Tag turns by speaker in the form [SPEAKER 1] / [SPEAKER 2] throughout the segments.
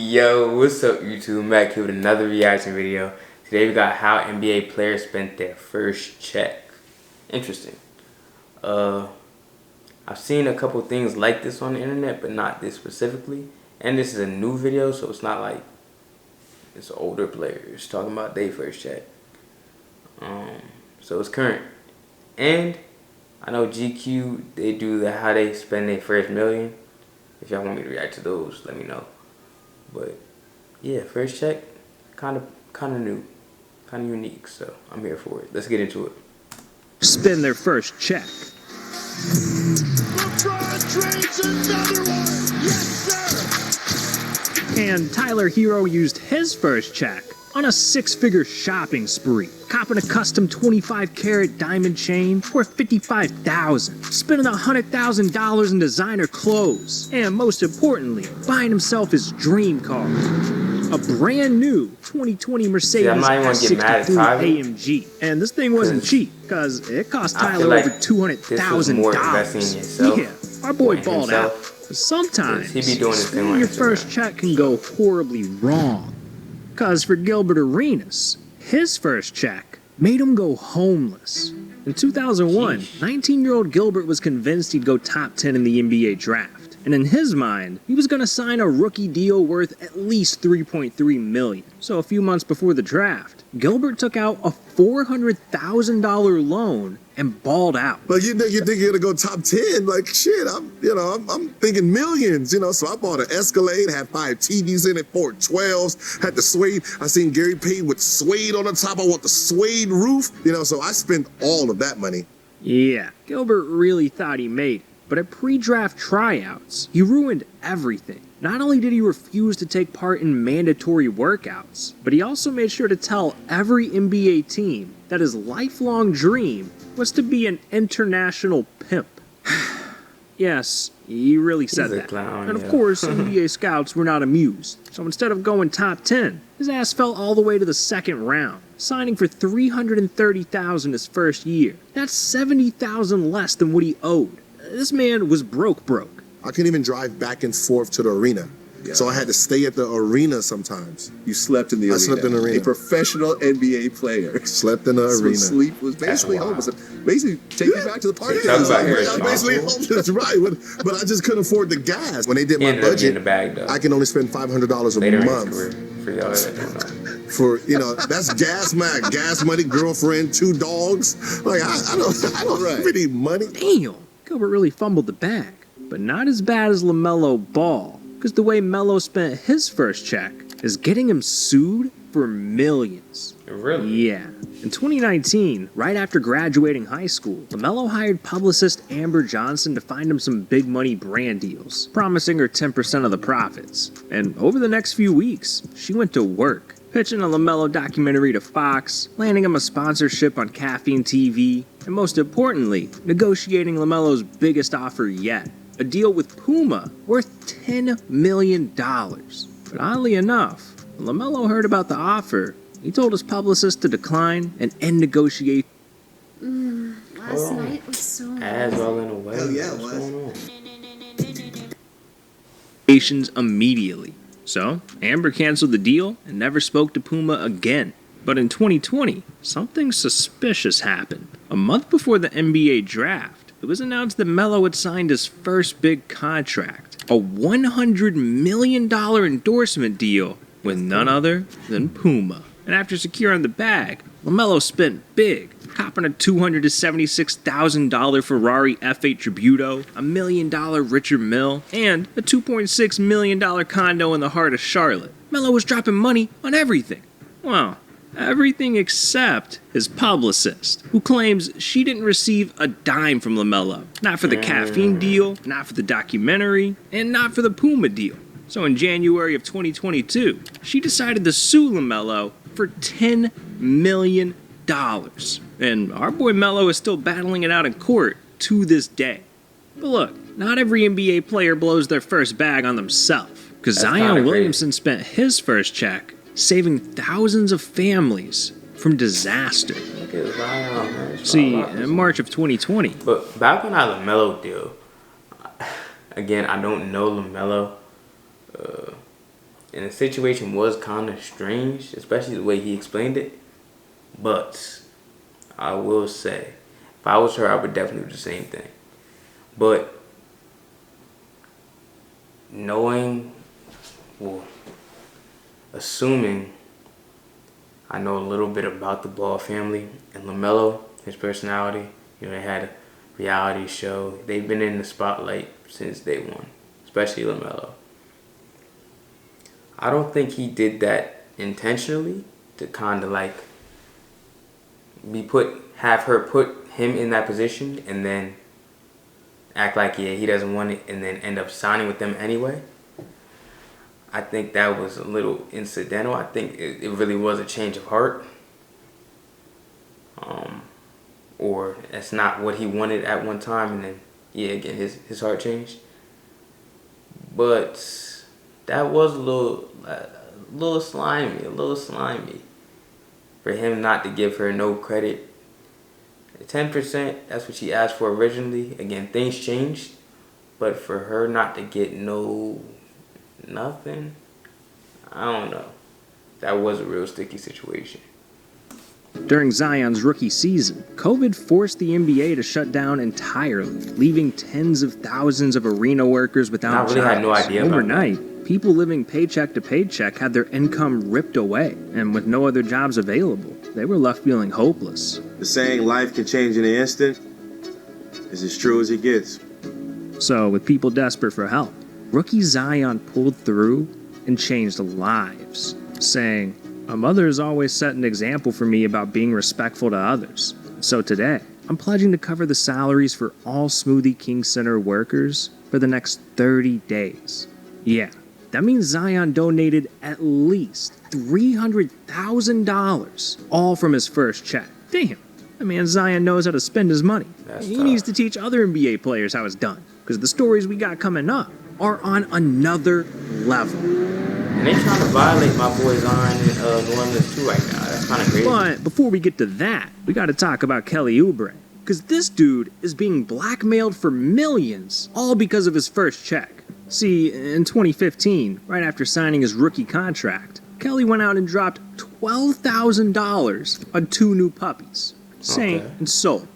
[SPEAKER 1] Yo, what's up YouTube? I'm back here with another reaction video. Today we got how NBA players spent their first check. Interesting. I've seen a couple things like this on the internet, but not this specifically. And this is a new video, so it's not like it's older players talking about their first check. So it's current. And I know GQ, they do the how they spend their first million. If y'all want me to react to those, let me know. But yeah, first check, kind of new, kind of unique. So I'm here for it. Let's get into it.
[SPEAKER 2] Spend their first check.
[SPEAKER 3] Lebron trades another one. Yes, sir.
[SPEAKER 2] And Tyler Hero used his first check on a 6-figure shopping spree, copping a custom 25-carat diamond chain worth $55,000, spending $100,000 in designer clothes, and most importantly, buying himself his dream car, a brand new 2020 Mercedes S63 AMG. And this thing wasn't cheap, because it cost Tyler over $200,000. Yeah, our boy balled out. But sometimes, spending your first check can go horribly wrong. Because for Gilbert Arenas, his first check made him go homeless. In 2001, 19-year-old Gilbert was convinced he'd go top 10 in the NBA draft. And in his mind, he was going to sign a rookie deal worth at least $3.3 million. So a few months before the draft, Gilbert took out a $400,000 loan and balled out.
[SPEAKER 3] Like you think you're gonna go top 10? Like shit, I'm thinking millions, So I bought an Escalade, had 5 TVs in it, 4 12s, had the suede. I seen Gary Payton with suede on the top. I want the suede roof, So I spent all of that money.
[SPEAKER 2] Yeah, Gilbert really thought he made it. But at pre-draft tryouts, he ruined everything. Not only did he refuse to take part in mandatory workouts, but he also made sure to tell every NBA team that his lifelong dream was to be an international pimp. Yes, he really said that.
[SPEAKER 1] Clown,
[SPEAKER 2] and of course, NBA scouts were not amused. So instead of going top 10, his ass fell all the way to the second round, signing for $330,000 his first year. That's $70,000 less than what he owed. This man was broke.
[SPEAKER 3] I couldn't even drive back and forth to the arena. Yeah. So I had to stay at the arena sometimes.
[SPEAKER 4] You slept in the arena.
[SPEAKER 3] I slept in the arena.
[SPEAKER 4] A professional NBA player.
[SPEAKER 3] Slept in the arena.
[SPEAKER 4] Sleep was basically homeless. Basically, take you back to the party.
[SPEAKER 3] I was basically homeless, right? But I just couldn't afford the gas. When they did my budget, I can only spend $500 a month.
[SPEAKER 1] For y'all that don't know.
[SPEAKER 3] For that's gas money, girlfriend, 2 dogs. Like I don't really need money.
[SPEAKER 2] Damn, Gilbert really fumbled the bag. But not as bad as LaMelo Ball, because the way Melo spent his first check is getting him sued for millions.
[SPEAKER 1] Really?
[SPEAKER 2] Yeah. In 2019, right after graduating high school, LaMelo hired publicist Amber Johnson to find him some big money brand deals, promising her 10% of the profits. And over the next few weeks, she went to work, pitching a LaMelo documentary to Fox, landing him a sponsorship on Caffeine TV, and most importantly, negotiating LaMelo's biggest offer yet. A deal with Puma worth $10 million. But oddly enough, when LaMelo heard about the offer, he told his publicist to decline and end negotiations.
[SPEAKER 5] Last night was so nice.
[SPEAKER 1] Ads all in a way.
[SPEAKER 4] Hell yeah, it was.
[SPEAKER 2] Immediately. So, Amber canceled the deal and never spoke to Puma again. But in 2020, something suspicious happened. A month before the NBA draft, it was announced that Melo had signed his first big contract, a $100 million endorsement deal with none other than Puma. And after securing the bag, LaMelo spent big, copping a $276,000 Ferrari F8 Tributo, a $1 million Richard Mille, and a $2.6 million condo in the heart of Charlotte. Melo was dropping money on everything. Well, everything except his publicist, who claims she didn't receive a dime from LaMelo. Not for the caffeine deal, not for the documentary, and not for the Puma deal. So in January of 2022, she decided to sue LaMelo for $10 million. And our boy Melo is still battling it out in court to this day. But look, not every NBA player blows their first bag on themselves, because Zion Williamson spent his first check saving thousands of families from disaster.
[SPEAKER 1] Look at Zion, man.
[SPEAKER 2] See, in March of 2020.
[SPEAKER 1] But back on our LaMelo deal, again, I don't know LaMelo. And the situation was kind of strange, especially the way he explained it. But I will say, if I was her, I would definitely do the same thing. But knowing, well, assuming I know a little bit about the Ball family and LaMelo, his personality, you know, they had a reality show. They've been in the spotlight since day one, especially LaMelo. I don't think he did that intentionally to kind of like have her put him in that position and then act like, yeah, he doesn't want it and then end up signing with them anyway. I think that was a little incidental. I think it really was a change of heart. Or that's not what he wanted at one time, and then, yeah, again, his heart changed. But that was a little slimy for him not to give her no credit. 10%, that's what she asked for originally. Again, things changed, but for her not to get nothing, I don't know. That was a real sticky situation.
[SPEAKER 2] During Zion's rookie season, COVID forced the NBA to shut down entirely, leaving tens of thousands of arena workers without jobs.
[SPEAKER 1] I really had no idea about
[SPEAKER 2] Overnight, people living paycheck to paycheck had their income ripped away, and with no other jobs available, they were left feeling hopeless.
[SPEAKER 6] The saying life can change in an instant is as true as it gets.
[SPEAKER 2] So, with people desperate for help, rookie Zion pulled through and changed lives, saying, "A mother has always set an example for me about being respectful to others. So today, I'm pledging to cover the salaries for all Smoothie King Center workers for the next 30 days. Yeah, that means Zion donated at least $300,000, all from his first check. Damn, that man Zion knows how to spend his money. He needs to teach other NBA players how it's done, because the stories we got coming up are on another level.
[SPEAKER 1] And they trying to violate my boy Zion in New Orleans too right now. That's kind of crazy.
[SPEAKER 2] But before we get to that, we got to talk about iLuvRJ. Because this dude is being blackmailed for millions, all because of his first check. See, in 2015, right after signing his rookie contract, Kelly went out and dropped $12,000 on 2 new puppies, Saint and Soul.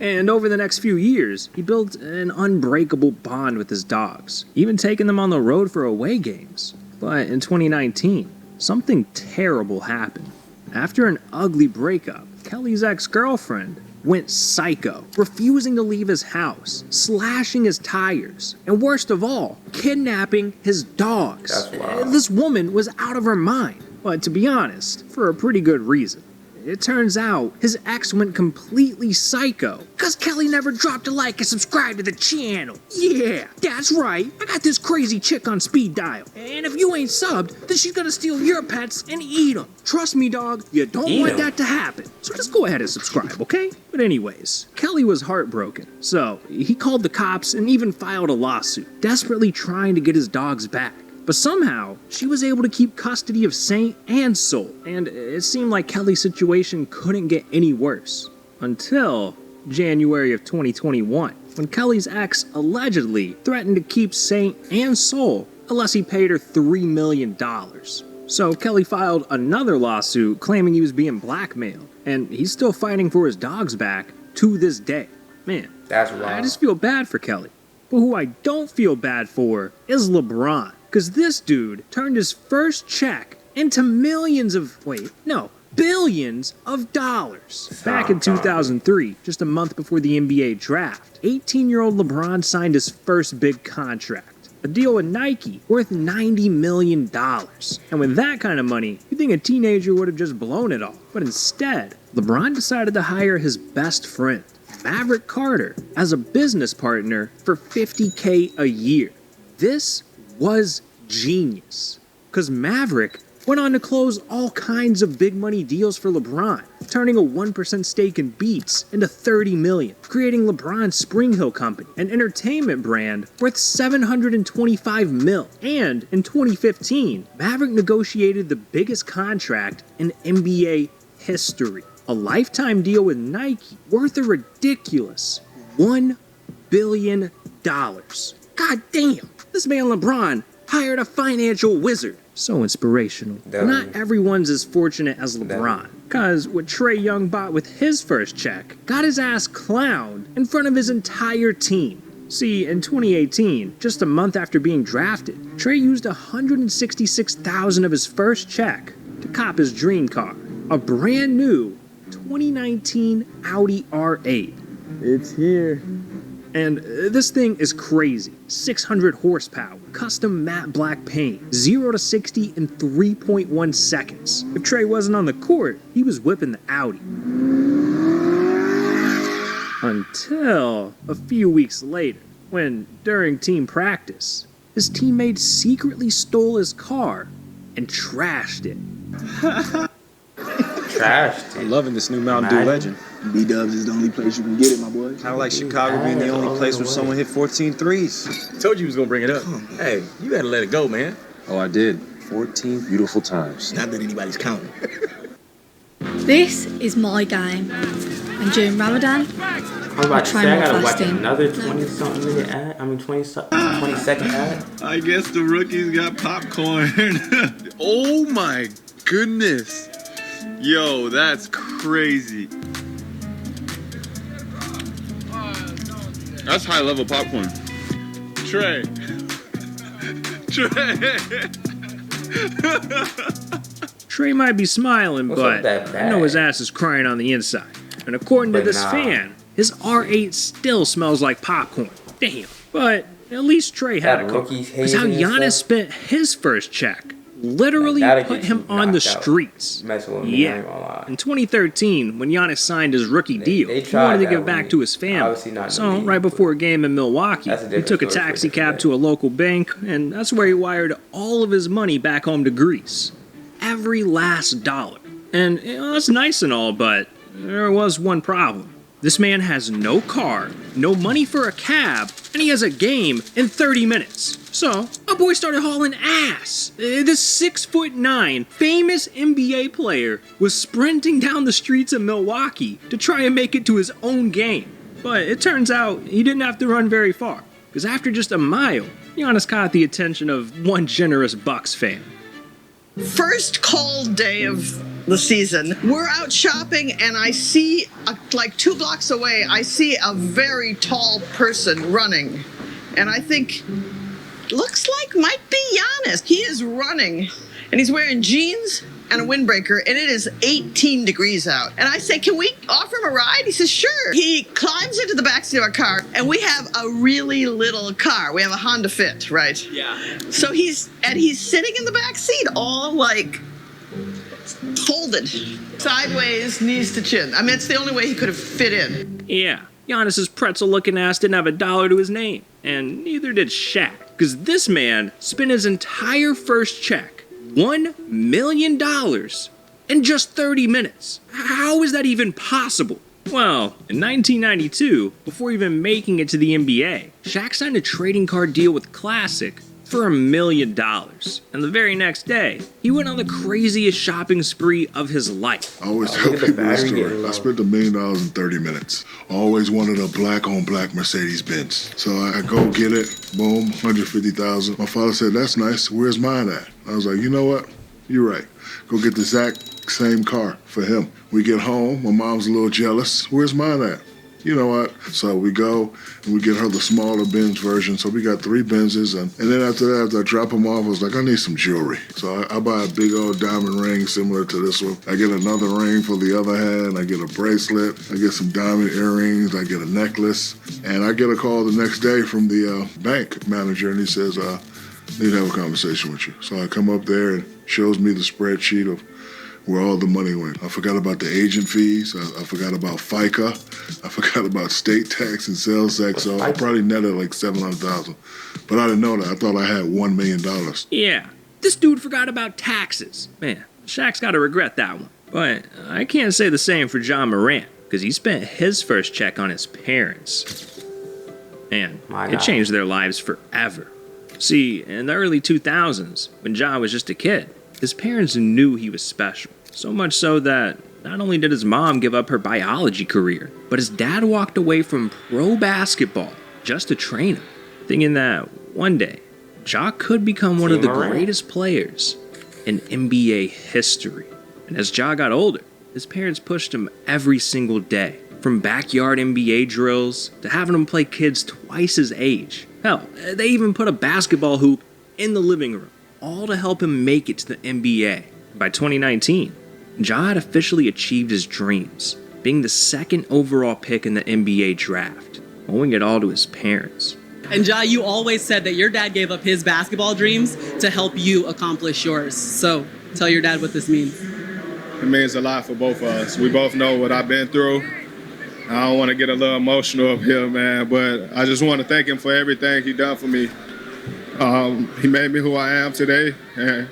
[SPEAKER 2] And over the next few years, he built an unbreakable bond with his dogs, even taking them on the road for away games. But in 2019, something terrible happened. After an ugly breakup, Kelly's ex-girlfriend went psycho, refusing to leave his house, slashing his tires, and worst of all, kidnapping his dogs.
[SPEAKER 1] That's wild.
[SPEAKER 2] This woman was out of her mind, but to be honest, for a pretty good reason. It turns out his ex went completely psycho because Kelly never dropped a like and subscribed to the channel. Yeah, that's right. I got this crazy chick on speed dial. And if you ain't subbed, then she's gonna steal your pets and eat them. Trust me, dog, you don't want that to happen. So just go ahead and subscribe, okay? But anyways, Kelly was heartbroken. So he called the cops and even filed a lawsuit, desperately trying to get his dogs back. But somehow, she was able to keep custody of Saint and Soul, and it seemed like Kelly's situation couldn't get any worse. Until January of 2021, when Kelly's ex allegedly threatened to keep Saint and Soul unless he paid her $3 million. So Kelly filed another lawsuit claiming he was being blackmailed, and he's still fighting for his dogs back to this day. Man,
[SPEAKER 1] that's wild.
[SPEAKER 2] I just feel bad for Kelly. But who I don't feel bad for is Lebron. Because this dude turned his first check into billions of dollars. Back in 2003, just a month before the NBA draft, 18-year-old LeBron signed his first big contract. A deal with Nike worth $90 million. And with that kind of money, you'd think a teenager would have just blown it all. But instead, LeBron decided to hire his best friend, Maverick Carter, as a business partner for $50K a year. This was genius, because Maverick went on to close all kinds of big money deals for LeBron, turning a 1% stake in Beats into $30 million, creating LeBron's Spring Hill Company, an entertainment brand worth $725 million. And in 2015, Maverick negotiated the biggest contract in NBA history, a lifetime deal with Nike worth a ridiculous $1 billion. God damn, this man LeBron hired a financial wizard. So inspirational. But not everyone's as fortunate as LeBron. Cause what Trae Young bought with his first check got his ass clowned in front of his entire team. See, in 2018, just a month after being drafted, Trae used $166,000 of his first check to cop his dream car, a brand new 2019 Audi R8.
[SPEAKER 7] It's here.
[SPEAKER 2] And this thing is crazy. 600 horsepower, custom matte black paint, 0 to 60 in 3.1 seconds. If Trae wasn't on the court, he was whipping the Audi. Until a few weeks later, when, during team practice, his teammates secretly stole his car and trashed it.
[SPEAKER 1] Trashed it.
[SPEAKER 6] I'm loving this new Mountain Dew Legend.
[SPEAKER 7] B-Dubs is the only place you can get it, my boy.
[SPEAKER 6] Kind of like Chicago being the only place where someone hit 14 threes.
[SPEAKER 8] Told you he was gonna bring it up. Hey, you gotta let it go, man.
[SPEAKER 6] Oh, I did. 14 beautiful times.
[SPEAKER 7] Not that anybody's counting.
[SPEAKER 5] This is my game. And during Ramadan,
[SPEAKER 1] I'm about to
[SPEAKER 5] try
[SPEAKER 1] say I
[SPEAKER 5] more
[SPEAKER 1] gotta watch
[SPEAKER 5] fasting.
[SPEAKER 1] another 20-something minute ad. 20-second ad.
[SPEAKER 9] I guess the rookies got popcorn. Oh my goodness. Yo, that's crazy. That's high level popcorn. Trae.
[SPEAKER 2] Trae might be smiling,
[SPEAKER 1] What's up
[SPEAKER 2] but
[SPEAKER 1] that
[SPEAKER 2] I know his
[SPEAKER 1] bag?
[SPEAKER 2] ass is crying on the inside. And according to
[SPEAKER 1] But
[SPEAKER 2] this
[SPEAKER 1] nah.
[SPEAKER 2] fan, his R8 still smells like popcorn. Damn. But at least Trae had
[SPEAKER 1] That
[SPEAKER 2] a car.
[SPEAKER 1] rookies
[SPEAKER 2] Because how
[SPEAKER 1] hazing and
[SPEAKER 2] Giannis
[SPEAKER 1] stuff.
[SPEAKER 2] spent his first check literally
[SPEAKER 1] That'll
[SPEAKER 2] put
[SPEAKER 1] get
[SPEAKER 2] him
[SPEAKER 1] you
[SPEAKER 2] on the
[SPEAKER 1] knocked out.
[SPEAKER 2] streets.
[SPEAKER 1] Messing with me, I ain't gonna
[SPEAKER 2] Yeah.
[SPEAKER 1] lie.
[SPEAKER 2] In 2013, when Giannis signed his rookie deal,
[SPEAKER 1] they
[SPEAKER 2] he
[SPEAKER 1] tried
[SPEAKER 2] wanted to
[SPEAKER 1] that
[SPEAKER 2] give
[SPEAKER 1] with
[SPEAKER 2] back
[SPEAKER 1] me.
[SPEAKER 2] to his family.
[SPEAKER 1] Obviously not in the
[SPEAKER 2] So,
[SPEAKER 1] league,
[SPEAKER 2] right before a game in Milwaukee,
[SPEAKER 1] That's a
[SPEAKER 2] he
[SPEAKER 1] different
[SPEAKER 2] took a
[SPEAKER 1] story for
[SPEAKER 2] taxi
[SPEAKER 1] this
[SPEAKER 2] cab
[SPEAKER 1] guy.
[SPEAKER 2] to a local bank, and that's where he wired all of his money back home to Greece. Every last dollar. And that's nice and all, but there was one problem. This man has no car, no money for a cab, and he has a game in 30 minutes. So, a boy started hauling ass. This 6'9" famous NBA player was sprinting down the streets of Milwaukee to try and make it to his own game. But it turns out he didn't have to run very far, because after just a mile, Giannis caught the attention of one generous Bucks fan.
[SPEAKER 10] First cold day of the season. We're out shopping and I see, like 2 blocks away, I see a very tall person running. And I think, looks like might be Giannis. He is running and he's wearing jeans and a windbreaker and it is 18 degrees out. And I say, can we offer him a ride? He says, sure. He climbs into the backseat of our car and we have a really little car. We have a Honda Fit, right?
[SPEAKER 8] Yeah.
[SPEAKER 10] So he's sitting in the back seat, all like folded, sideways, knees to chin. I mean, it's the only way he could have fit in.
[SPEAKER 2] Yeah, Giannis's pretzel-looking ass didn't have a dollar to his name, and neither did Shaq, because this man spent his entire first check, $1 million, in just 30 minutes. How is that even possible? Well, in 1992, before even making it to the NBA, Shaq signed a trading card deal with Classic for $1 million. And the very next day, he went on the craziest shopping spree of his life.
[SPEAKER 3] I always
[SPEAKER 1] Oh,
[SPEAKER 3] tell
[SPEAKER 1] look at the
[SPEAKER 3] people this
[SPEAKER 1] battery getting
[SPEAKER 3] story.
[SPEAKER 1] low.
[SPEAKER 3] I spent $1 million in 30 minutes. Always wanted a black-on-black Mercedes-Benz. So I go get it, boom, $150,000. My father said, that's nice, where's mine at? I was like, you know what? You're right. Go get the exact same car for him. We get home, my mom's a little jealous. Where's mine at? You know what? So we go and we get her the smaller Benz version. So we got 3 Benzes. And then after that, after I drop them off, I was like, I need some jewelry. So I buy a big old diamond ring similar to this one. I get another ring for the other hand. I get a bracelet. I get some diamond earrings. I get a necklace. And I get a call the next day from the bank manager. And he says, need to have a conversation with you. So I come up there and shows me the spreadsheet of where all the money went. I forgot about the agent fees. I forgot about FICA. I forgot about state tax and sales tax. So I probably netted like $700,000. But I didn't know that. I thought I had $1 million.
[SPEAKER 2] Yeah, this dude forgot about taxes. Man, Shaq's gotta regret that one. But I can't say the same for John Moran, because he spent his first check on his parents. And
[SPEAKER 1] My
[SPEAKER 2] it
[SPEAKER 1] God.
[SPEAKER 2] changed their lives forever. See, in the early 2000s, when John was just a kid, his parents knew he was special. So much so that not only did his mom give up her biology career, but his dad walked away from pro basketball just to train him, thinking that one day, Ja could become one of the
[SPEAKER 1] Moran.
[SPEAKER 2] greatest players in NBA history. And as Ja got older, his parents pushed him every single day, from backyard NBA drills to having him play kids twice his age. Hell, they even put a basketball hoop in the living room, all to help him make it to the NBA. By 2019, Ja had officially achieved his dreams, being the second overall pick in the NBA draft, owing it all to his parents.
[SPEAKER 11] And Ja, you always said that your dad gave up his basketball dreams to help you accomplish yours. So tell your dad what this means.
[SPEAKER 12] It means a lot for both of us. We both know what I've been through. I don't want to get a little emotional up here, man, but I just want to thank him for everything he done for me. He made me who I am today, and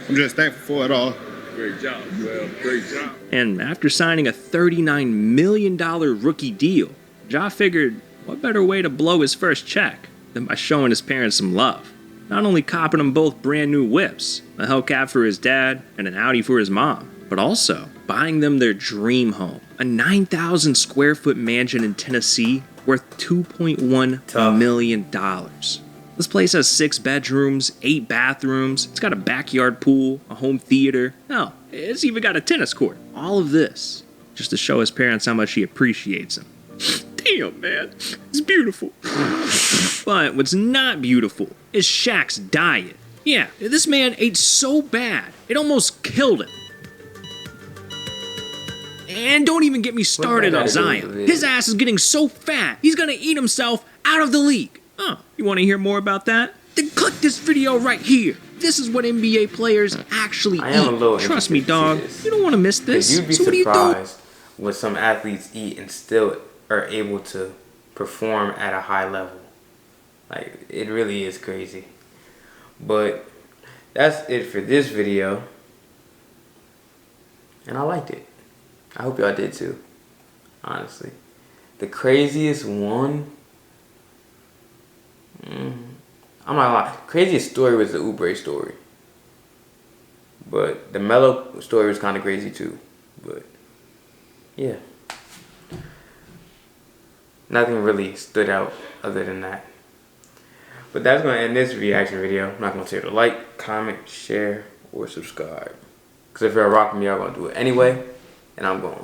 [SPEAKER 12] I'm just thankful for it all.
[SPEAKER 9] Great job, Will. Great job.
[SPEAKER 2] And after signing a $39 million rookie deal, Ja figured what better way to blow his first check than by showing his parents some love. Not only copping them both brand new whips, a Hellcat for his dad and an Audi for his mom, but also buying them their dream home, a 9,000 square foot mansion in Tennessee worth $2.1 million. This place has 6 bedrooms, 8 bathrooms, it's got a backyard pool, a home theater, hell, it's even got a tennis court. All of this just to show his parents how much he appreciates them. Damn, man, it's beautiful. But what's not beautiful is Shaq's diet. Yeah, this man ate so bad, it almost killed him. And don't even get me started on Zion. His ass is getting so fat, he's gonna eat himself out of the league. Oh, you wanna hear more about that? Then click this video right here. This is what NBA players actually eat. Trust me, dog, you don't wanna miss this.
[SPEAKER 1] You'd be surprised what some athletes eat and still are able to perform at a high level. Like, it really is crazy. But that's it for this video. And I liked it. I hope y'all did too, honestly. The craziest one, I'm not gonna lie, craziest story was the iLuvRJ story. But the Melo story was kind of crazy too. But yeah, nothing really stood out other than that. But that's gonna end this reaction video. I'm not gonna tell you to like, comment, share, or subscribe. Because if you're rocking me, I'm gonna do it anyway. And I'm going.